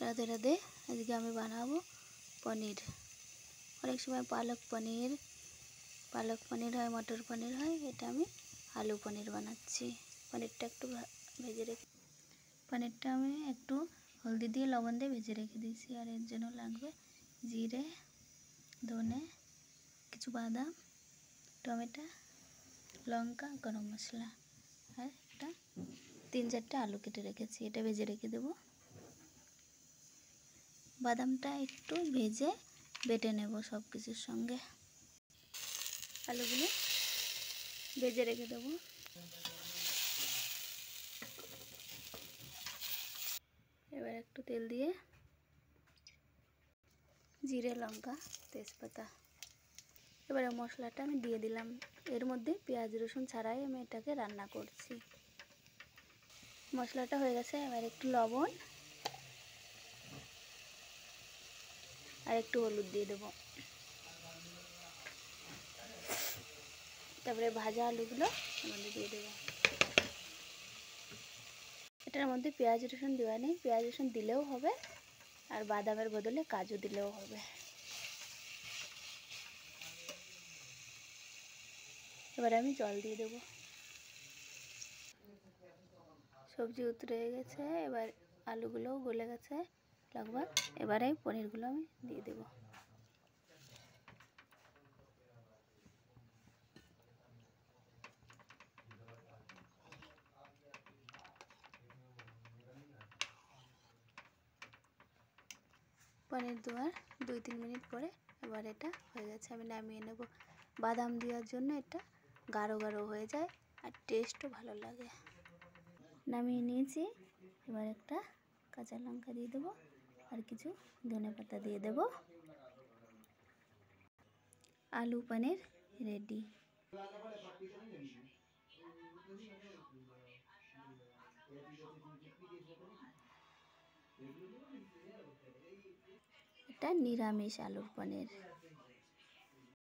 রাধে রাধে। আজকে আমি বানাবো পনির। অনেক সময় পালক পনির হয়, মটর পনির হয়, এটা আমি আলু পনির বানাচ্ছি। পনিরটা একটু ভেজে রেখে পনিরটা আমি একটু হলদি দিয়ে লবণ দিয়ে ভেজে রেখে দিয়েছি। আর এর জন্য লাগবে জিরে, ধনে, কিছু বাদাম, টমেটো, লঙ্কা, গরম মশলা আর একটা 3-4টা আলু কেটে রেখেছি। এটা ভেজে রেখে দেবো। বাদামটা একটু ভেজে বেটে নেব সব কিছুর সঙ্গে। আলুগুলো ভেজে রেখে দেবো। এবার একটু তেল দিয়ে জিরে, লঙ্কা, তেজপাতা, এবারে মশলাটা আমি দিয়ে দিলাম। এর মধ্যে পেঁয়াজ রসুন ছাড়াই আমি এটাকে রান্না করছি। মশলাটা হয়ে গেছে। এবার একটু লবণ আর একটু হলুদ দিয়ে দেবো। তারপরে ভাজা আলুগুলো এর মধ্যে দিয়ে দেবো। এটার মধ্যে পেঁয়াজ রসুন দেওয়া নেই, পেঁয়াজ রসুন দিলেও হবে আর বাদামের বদলে কাজু দিলেও হবে। এবার আমি জল দিয়ে দেবো। সবজি উতরে গেছে, এবার আলুগুলোও গলে গেছে লগভগ। এবারে পনিরগুলো আমি দিয়ে দেবো। পনির দেওয়ার 2-3 মিনিট পরে এবার এটা হয়ে গেছে, আমি নামিয়ে নেব। বাদাম দেওয়ার জন্য এটা গাঢ় গাঢ় হয়ে যায় আর টেস্টও ভালো লাগে। নামিয়ে নিয়েছি। এবার একটা কাঁচা লঙ্কা দিয়ে দেবো আর কিছু ধনেপাতা দিয়ে দেব। আলু পনির রেডি। এটা নিরামিষ আলুর পনির।